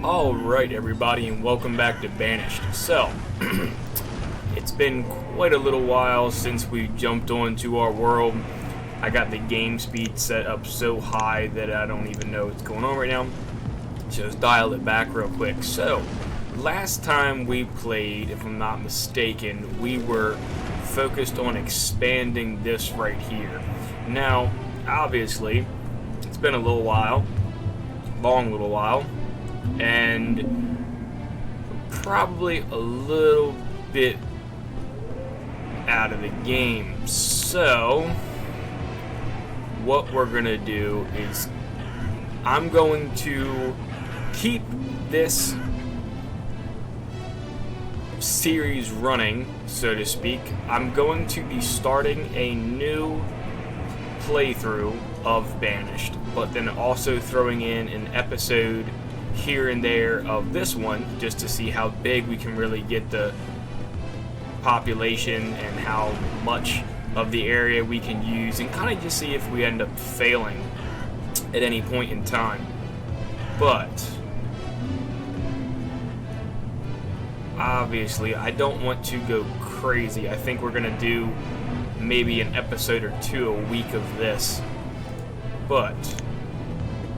Alright everybody, and welcome back to Banished. So, it's been quite a little while since we jumped onto our world. I got the game speed set up so high that I don't even know what's going on right now. Just dial it back real quick. So, last time we played, if I'm not mistaken, we were focused on expanding this right here. Now, obviously, it's been a little while, long little while, and probably a little bit out of the game. So what we're gonna do is I'm going to keep this series running, so to speak. I'm going to be starting a new playthrough of Banished, but then also throwing in an episode here and there of this one, just to see how big we can really get the population and how much of the area we can use, and kind of just see if we end up failing at any point in time. But obviously I don't want to go crazy. I think we're gonna do maybe an episode or two a week of this, but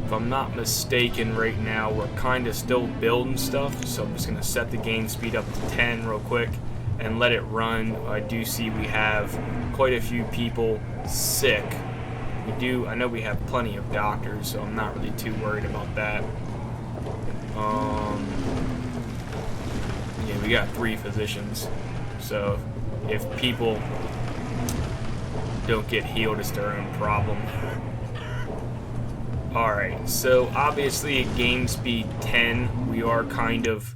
if I'm not mistaken, right now we're kind of still building stuff, so I'm just going to set the game speed up to 10 real quick and let it run. I do see we have quite a few people sick. I know we have plenty of doctors, so I'm not really too worried about that. Yeah, we got 3 physicians, so if people don't get healed, it's their own problem. Alright, so obviously at game speed 10, we are kind of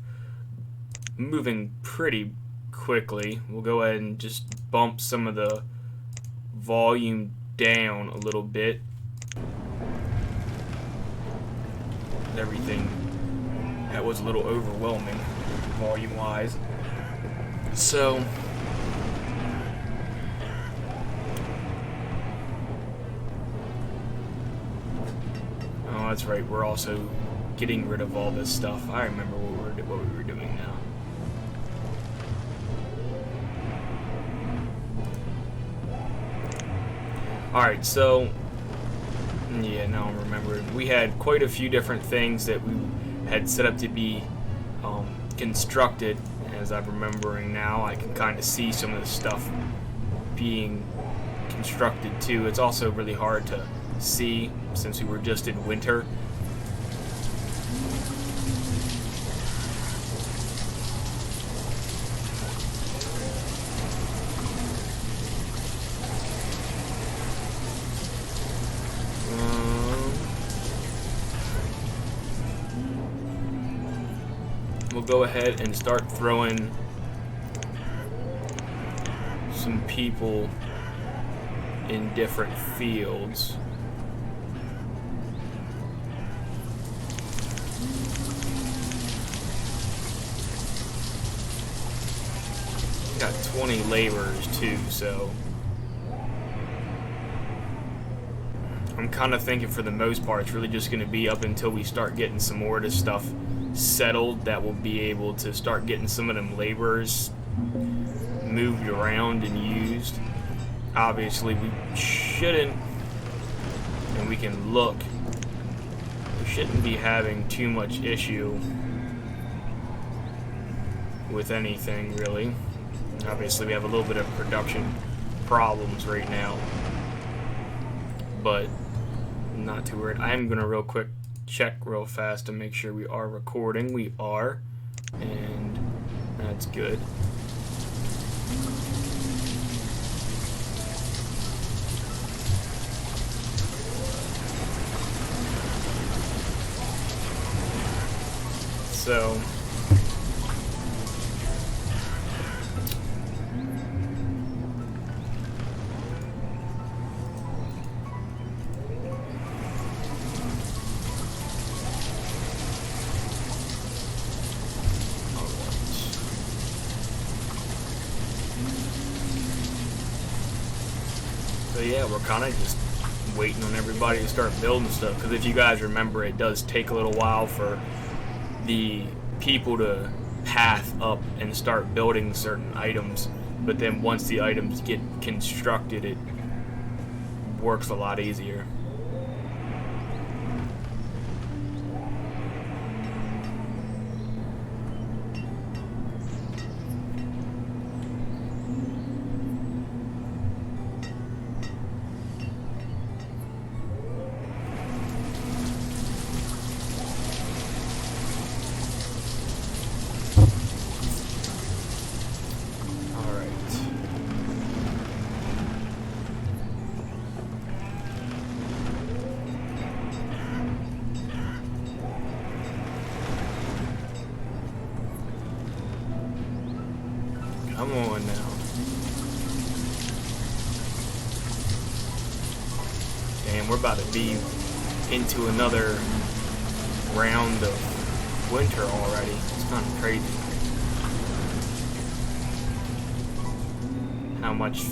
moving pretty quickly. We'll go ahead and just bump some of the volume down a little bit. Everything, that was a little overwhelming volume-wise. So that's right, we're also getting rid of all this stuff. I remember what we were doing now. Alright, so yeah, now I'm remembering. We had quite a few different things that we had set up to be constructed. As I'm remembering now, I can kind of see some of the stuff being constructed too. It's also really hard to see since we were just in winter. We'll go ahead and start throwing some people in different fields. Got 20 laborers too, so I'm kind of thinking for the most part it's really just going to be up until we start getting some more of this stuff settled that we'll be able to start getting some of them laborers moved around and used. Obviously we shouldn't, and we can look, we shouldn't be having too much issue with anything really. Obviously we have a little bit of production problems right now, but not too worried. I'm gonna real quick check real fast to make sure we are recording. We are, and that's good. So yeah, we're kind of just waiting on everybody to start building stuff, because if you guys remember, it does take a little while for the people to path up and start building certain items, but then once the items get constructed, it works a lot easier. Come on now. And we're about to be into another round of winter already. It's kind of crazy. How much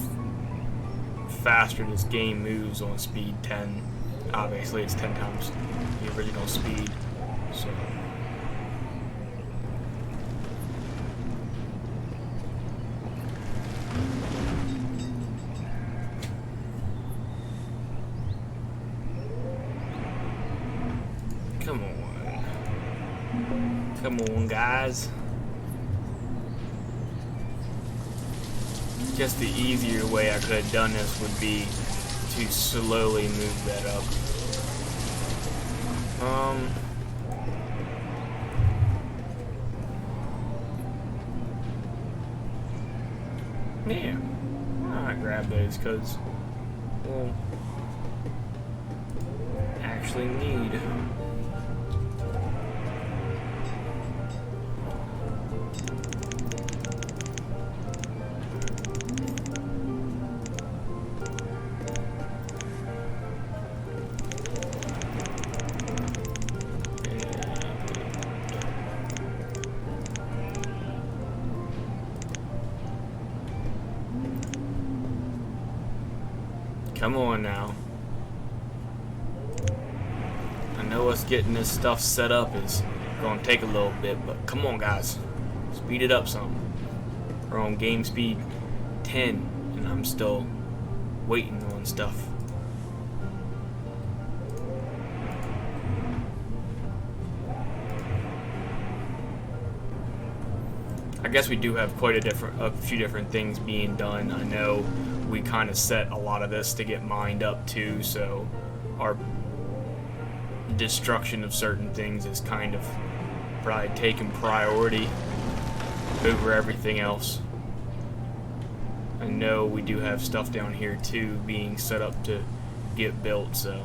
faster this game moves on speed 10. Obviously it's 10 times the original speed. So come on. Come on, guys. Guess the easier way I could have done this would be to slowly move that up. Yeah. I'll grab those because we'll actually need. Come on now. I know us getting this stuff set up is going to take a little bit, but come on, guys. Speed it up some. We're on game speed 10, and I'm still waiting on stuff. I guess we do have quite a few different things being done. I know we kind of set a lot of this to get mined up too, so our destruction of certain things is kind of probably taking priority over everything else. I know we do have stuff down here too being set up to get built, so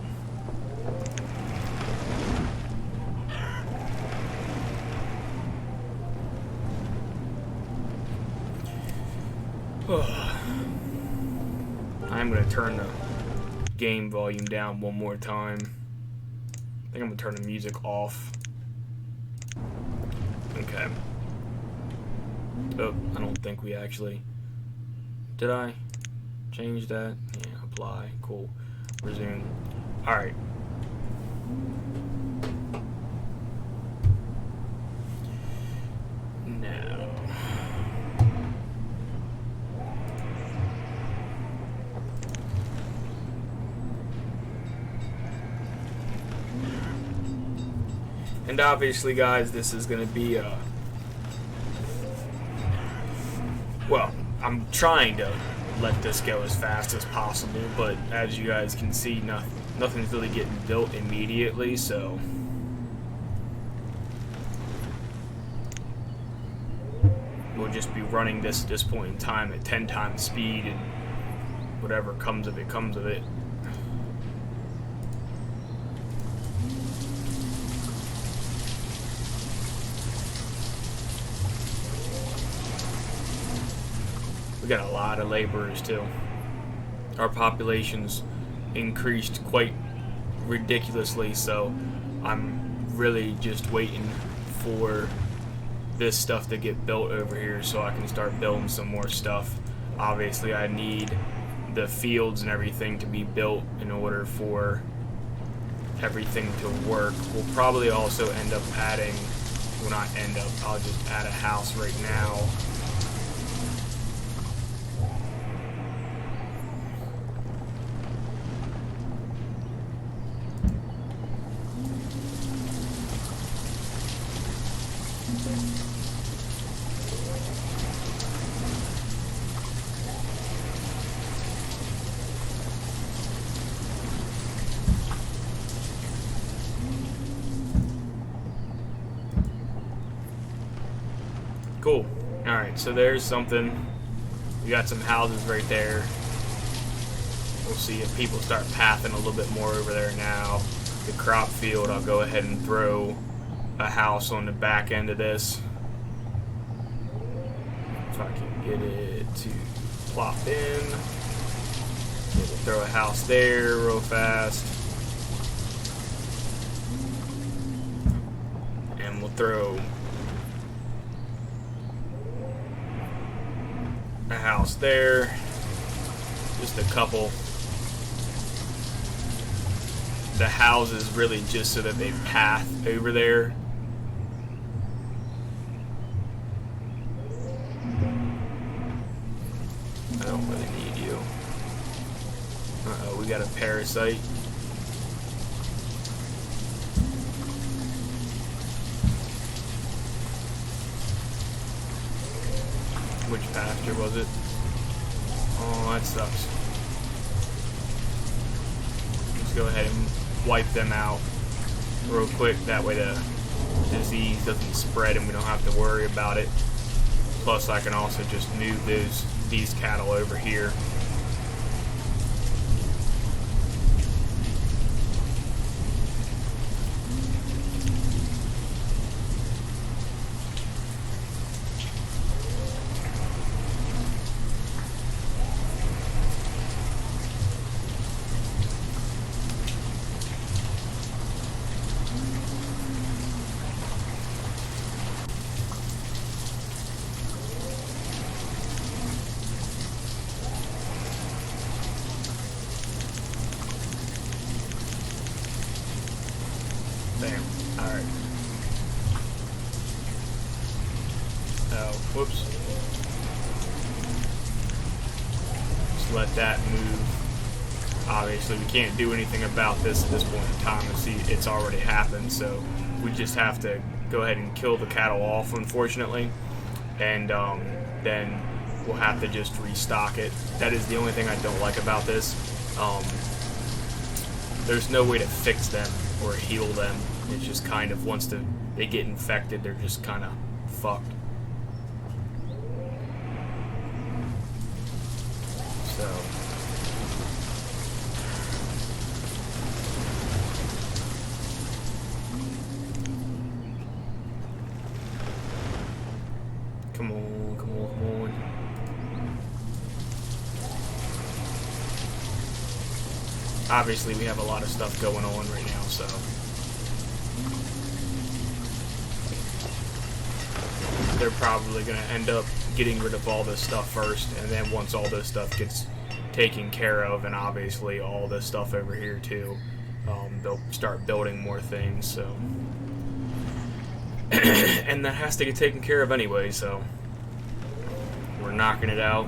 I'm going to turn the game volume down one more time. I think I'm going to turn the music off. Okay. Oh, I don't think we actually... Did I change that? Yeah, apply. Cool. Resume. Alright. Now... And obviously, guys, this is going to be well, I'm trying to let this go as fast as possible, but as you guys can see, nothing's really getting built immediately, so we'll just be running this at this point in time at 10 times speed, and whatever comes of it, comes of it. We got a lot of laborers too. Our population's increased quite ridiculously, so I'm really just waiting for this stuff to get built over here so I can start building some more stuff. Obviously, I need the fields and everything to be built in order for everything to work. We'll probably also end up adding Well, not end up. I'll just add a house right now. Cool. Alright, so there's something. We got some houses right there. We'll see if people start pathing a little bit more over there now. The crop field, I'll go ahead and throw a house on the back end of this. If I can get it to plop in. We'll throw a house there real fast. And we'll throw a house there. Just a couple. The houses really just so that they path over there. I don't really need you. Uh-oh, we got a parasite. Which pasture was it? Oh, that sucks. Let's go ahead and wipe them out real quick. That way the disease doesn't spread and we don't have to worry about it. Plus, I can also just move these cattle over here. Bam. Alright. Oh, whoops. Just let that move. Obviously, we can't do anything about this at this point in time. See, it's already happened, so we just have to go ahead and kill the cattle off, unfortunately. And then we'll have to just restock it. That is the only thing I don't like about this. There's no way to fix them or heal them. It's just kind of, once they get infected, they're just kind of fucked. So come on, come on, come on. Obviously, we have a lot of stuff going on right now, so they're probably going to end up getting rid of all this stuff first, and then once all this stuff gets taken care of, and obviously all this stuff over here too, they'll start building more things, so and that has to get taken care of anyway, so we're knocking it out.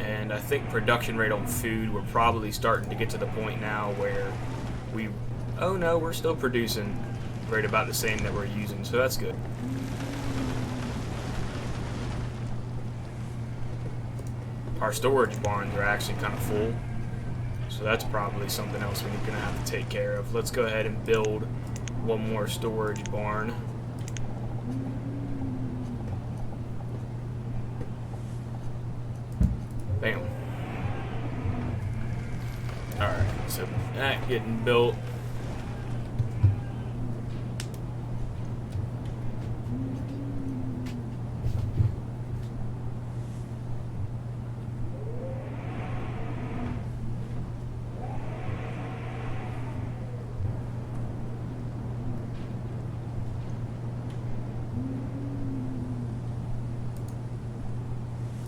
And I think production rate on food, we're probably starting to get to the point now where oh no, we're still producing right about the same that we're using, so that's good. Our storage barns are actually kind of full, so that's probably something else we're going to have to take care of. Let's go ahead and build one more storage barn. Bam. Alright, so that getting built.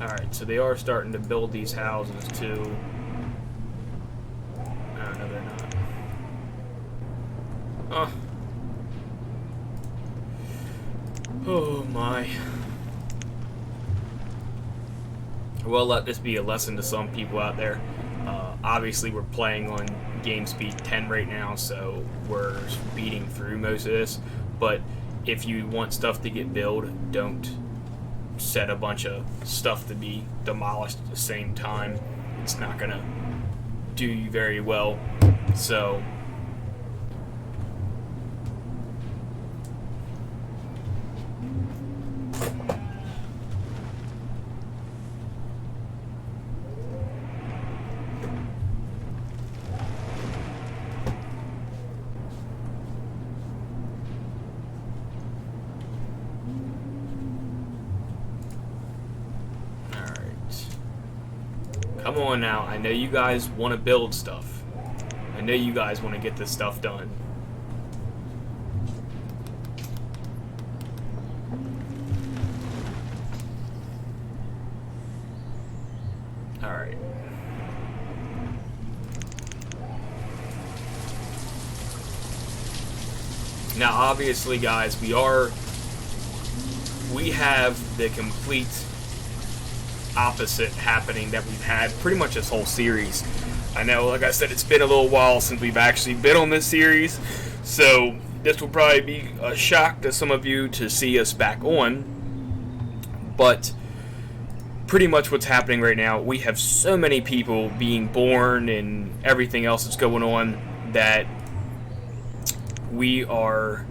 Alright, so they are starting to build these houses too. Oh, no, they're not. Oh my. Well, let this be a lesson to some people out there. Obviously, we're playing on game speed 10 right now, so we're speeding through most of this. But if you want stuff to get built, don't set a bunch of stuff to be demolished at the same time. It's not gonna do you very well. So come on now, I know you guys want to build stuff. I know you guys want to get this stuff done. Alright. Now obviously guys, we have the complete opposite happening that we've had pretty much this whole series. I know, like I said, it's been a little while since we've actually been on this series, so this will probably be a shock to some of you to see us back on, but pretty much what's happening right now, we have so many people being born and everything else that's going on that we are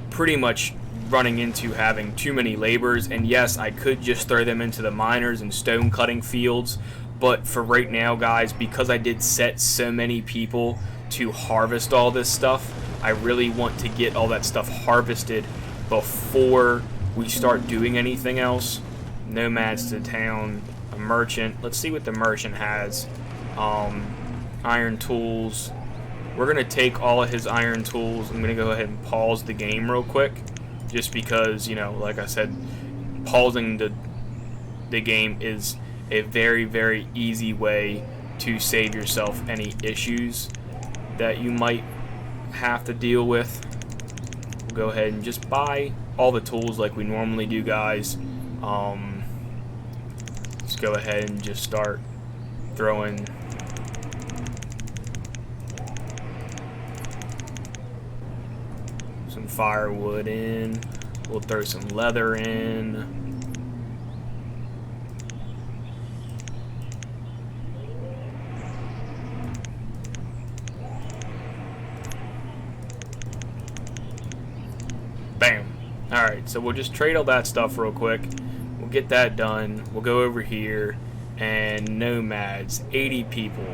pretty much running into having too many laborers. And yes, I could just throw them into the miners and stone cutting fields, but for right now guys, because I did set so many people to harvest all this stuff, I really want to get all that stuff harvested before we start doing anything else. Nomads to town, a merchant. Let's see what the merchant has. Iron tools. We're gonna take all of his iron tools. I'm gonna go ahead and pause the game real quick, just because, you know, like I said, pausing the game is a very, very easy way to save yourself any issues that you might have to deal with. We'll go ahead and just buy all the tools like we normally do, guys. Let's go ahead and just start throwing some firewood in. We'll throw some leather in. Bam. Alright, so we'll just trade all that stuff real quick. We'll get that done. We'll go over here and nomads, 80 people.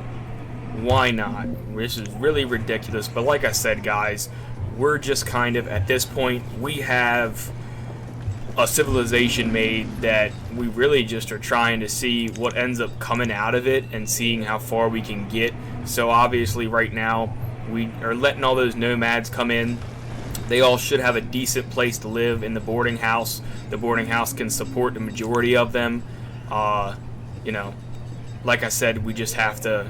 Why not? This is really ridiculous, but like I said, guys, we're just kind of, at this point, we have a civilization made that we really just are trying to see what ends up coming out of it and seeing how far we can get. So obviously right now we are letting all those nomads come in. They all should have a decent place to live in the boarding house. The boarding house can support the majority of them. You know, like I said, we just have to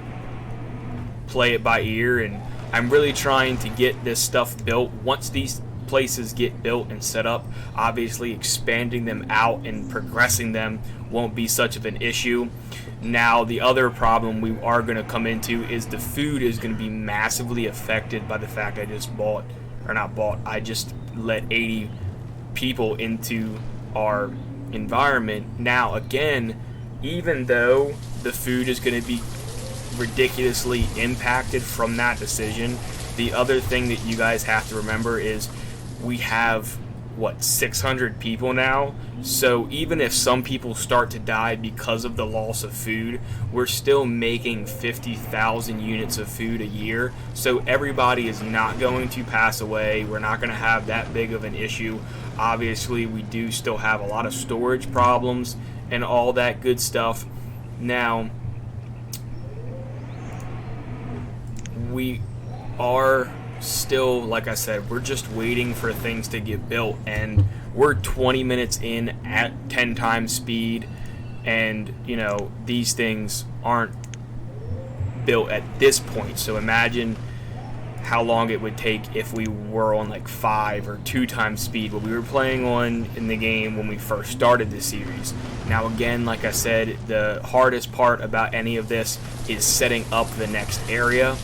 play it by ear, and I'm really trying to get this stuff built. Once these places get built and set up, obviously expanding them out and progressing them won't be such of an issue. Now, the other problem we are going to come into is the food is going to be massively affected by the fact I just let 80 people into our environment. Now, again, even though the food is going to be ridiculously impacted from that decision, the other thing that you guys have to remember is we have, what, 600 people now? So even if some people start to die because of the loss of food, we're still making 50,000 units of food a year. So everybody is not going to pass away. We're not going to have that big of an issue. Obviously, we do still have a lot of storage problems and all that good stuff. Now, we are still, like I said, we're just waiting for things to get built, and we're 20 minutes in at 10 times speed. And, you know, these things aren't built at this point. So imagine how long it would take if we were on like 5 or 2 times speed, what we were playing on in the game when we first started the series. Now again, like I said, the hardest part about any of this is setting up the next area.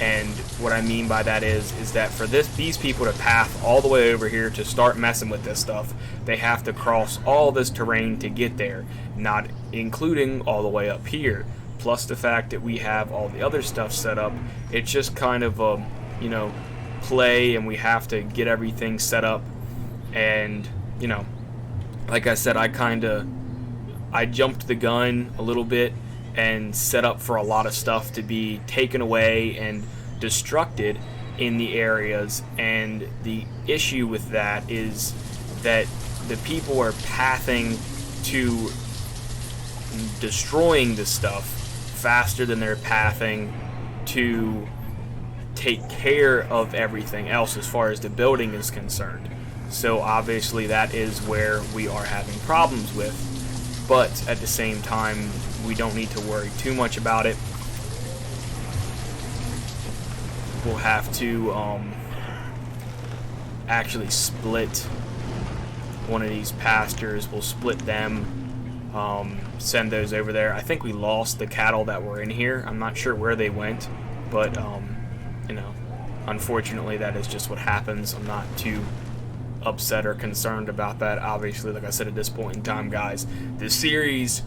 And what I mean by that is that for these people to path all the way over here to start messing with this stuff, they have to cross all this terrain to get there, not including all the way up here. Plus the fact that we have all the other stuff set up, it's just kind of a, you know, play, and we have to get everything set up. And, you know, like I said, I jumped the gun a little bit and set up for a lot of stuff to be taken away and destructed in the areas. And the issue with that is that the people are pathing to destroying this stuff faster than they're pathing to take care of everything else as far as the building is concerned. So obviously that is where we are having problems with. But at the same time, we don't need to worry too much about it. We'll have to actually split one of these pastures. We'll split them, send those over there. I think we lost the cattle that were in here. I'm not sure where they went, but you know, unfortunately that is just what happens. I'm not too upset or concerned about that. Obviously, like I said, at this point in time, guys, this series,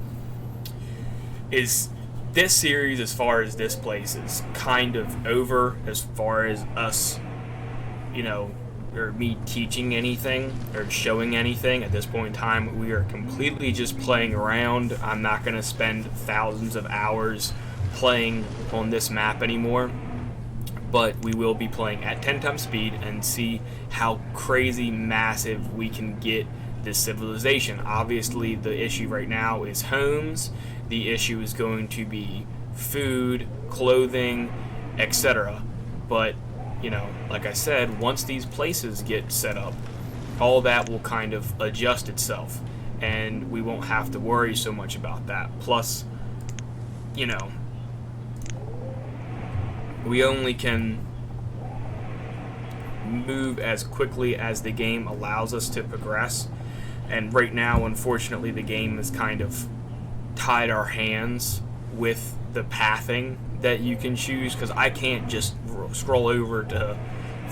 as far as this place, is kind of over as far as us, you know, or me teaching anything or showing anything. At this point in time, we are completely just playing around. I'm not going to spend thousands of hours playing on this map anymore. But we will be playing at 10 times speed and see how crazy massive we can get this civilization. Obviously, the issue right now is homes. The issue is going to be food, clothing, etc. But, you know, like I said, once these places get set up, all that will kind of adjust itself, and we won't have to worry so much about that. Plus, you know, we only can move as quickly as the game allows us to progress. And right now, unfortunately, the game has kind of tied our hands with the pathing that you can choose, because I can't just scroll over to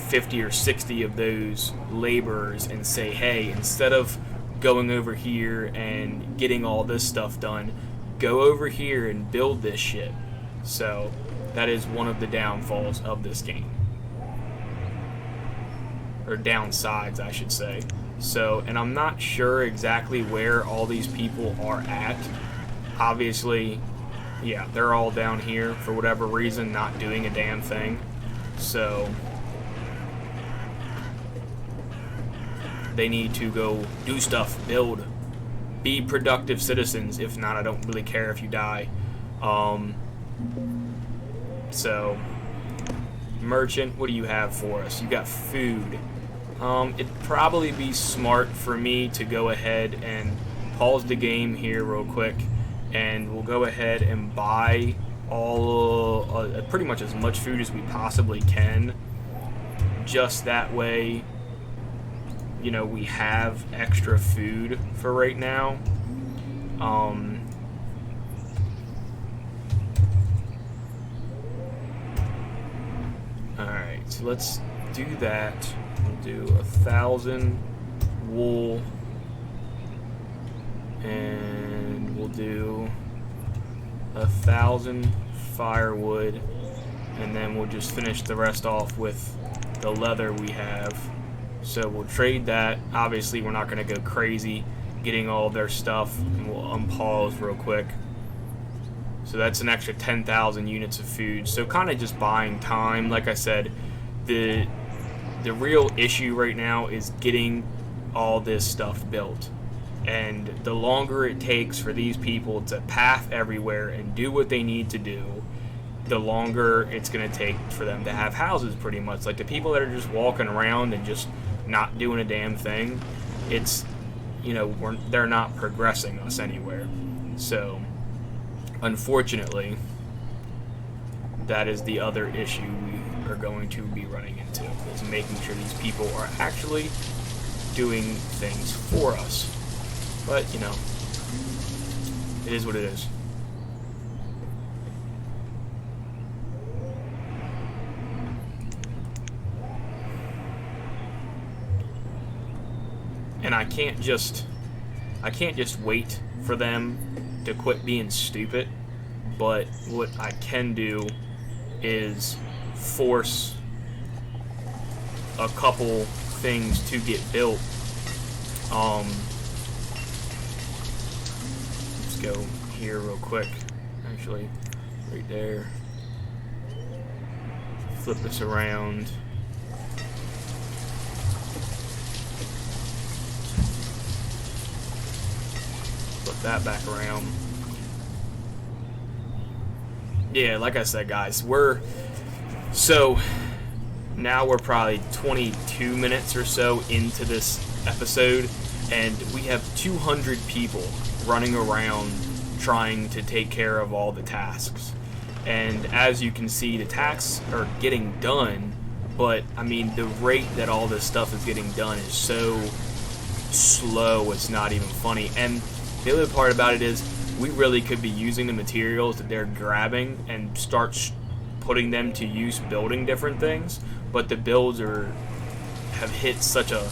50 or 60 of those laborers and say, hey, instead of going over here and getting all this stuff done, go over here and build this shit. So that is one of the downfalls of this game. Or downsides, I should say. So, and I'm not sure exactly where all these people are at. Obviously, yeah, they're all down here for whatever reason, not doing a damn thing. So they need to go do stuff, build, be productive citizens. If not, I don't really care if you die. So, merchant, what do you have for us? You got food. It'd probably be smart for me to go ahead and pause the game here real quick, and we'll go ahead and buy pretty much as much food as we possibly can. Just that way, you know, we have extra food for right now. Alright, so let's do that. We'll do 1,000 wool, and we'll do 1,000 firewood, and then we'll just finish the rest off with the leather we have. So we'll trade that. Obviously, we're not going to go crazy getting all their stuff, and we'll unpause real quick. So that's an extra 10,000 units of food. So kind of just buying time. Like I said, the real issue right now is getting all this stuff built. And the longer it takes for these people to path everywhere and do what they need to do, the longer it's going to take for them to have houses, pretty much. Like the people that are just walking around and just not doing a damn thing, it's, you know, they're not progressing us anywhere. So, unfortunately, that is the other issue we are going to be running into, is making sure these people are actually doing things for us. But, you know, it is what it is. And I can't just wait for them to quit being stupid, but what I can do is force a couple things to get built. Let's go here real quick. Actually, right there. Flip this around. Flip that back around. Yeah, like I said, guys, now we're probably 22 minutes or so into this episode, and we have 200 people running around trying to take care of all the tasks. And as you can see, the tasks are getting done, but I mean, the rate that all this stuff is getting done is so slow, it's not even funny. And the other part about it is, we really could be using the materials that they're grabbing and start putting them to use building different things, but the builds have hit such a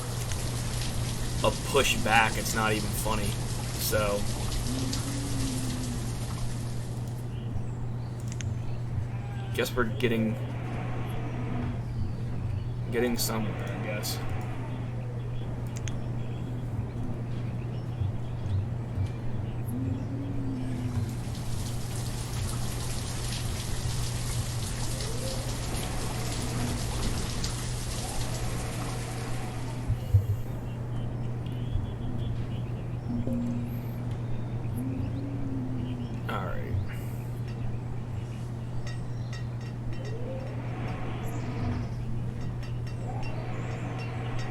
push back, it's not even funny. So guess we're getting somewhere, I guess.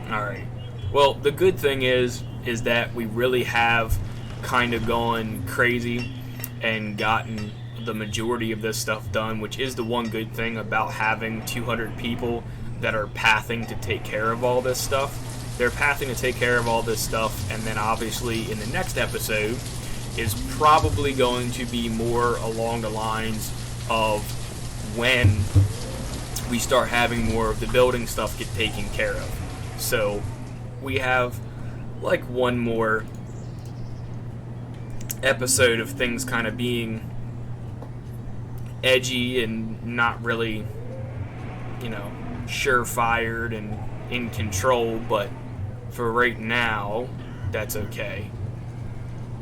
Alright. Well, the good thing is that we really have kind of gone crazy and gotten the majority of this stuff done, which is the one good thing about having 200 people that are pathing to take care of all this stuff. They're pathing to take care of all this stuff, and then obviously in the next episode is probably going to be more along the lines of when we start having more of the building stuff get taken care of. So we have like one more episode of things kind of being edgy and not really, you know, sure-fired and in control, but for right now, that's okay.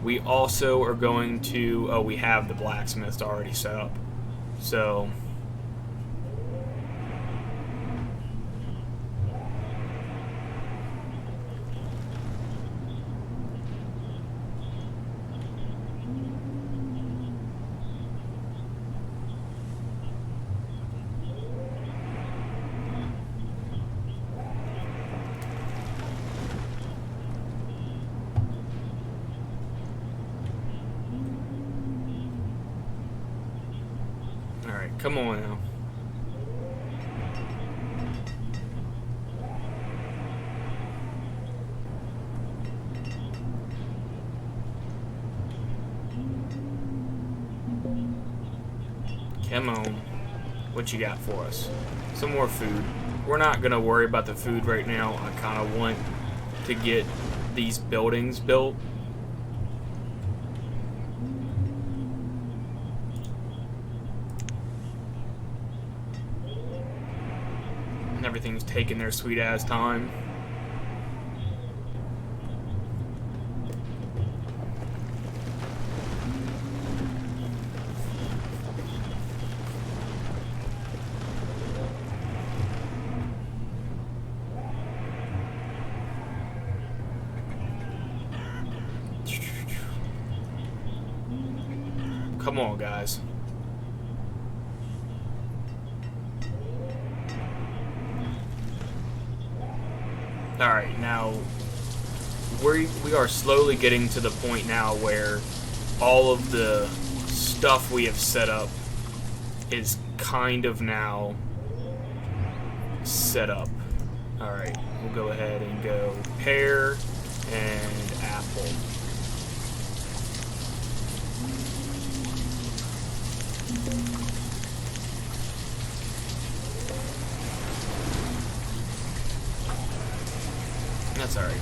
We also are going to, we have the blacksmith already set up, so come on now. Come on. What you got for us? Some more food. We're not going to worry about the food right now. I kind of want to get these buildings built. Everything's taking their sweet ass time. Come on, guys. Alright, now we are slowly getting to the point now where all of the stuff we have set up is kind of now set up. Alright, we'll go ahead and go pear and apple. That's alright.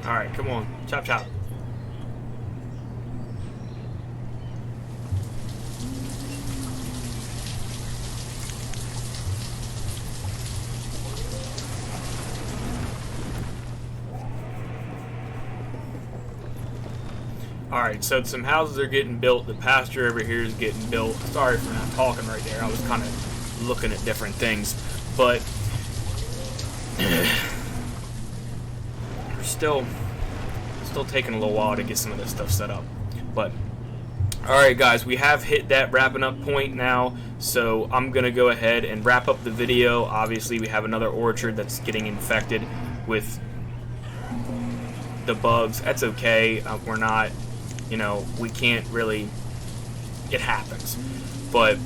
Alright, come on. Chop, chop. Alright, so some houses are getting built. The pasture over here is getting built. Sorry for not talking right there. I was kind of looking at different things. But still taking a little while to get some of this stuff set up. But alright guys, we have hit that wrapping up point now, so I'm gonna go ahead and wrap up the video. Obviously we have another orchard that's getting infected with the bugs. That's okay. We're not, you know, we can't really, it happens. But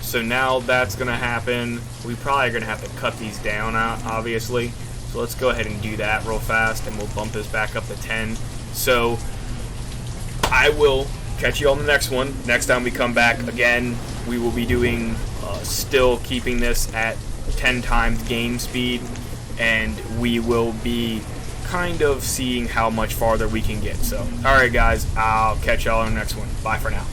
so now that's gonna happen. We probably are gonna have to cut these down, obviously. So let's go ahead and do that real fast, and we'll bump this back up to 10. So I will catch you on the next one. Next time we come back, again, we will be doing, still keeping this at 10 times game speed, and we will be kind of seeing how much farther we can get. So, alright guys, I'll catch y'all on the next one. Bye for now.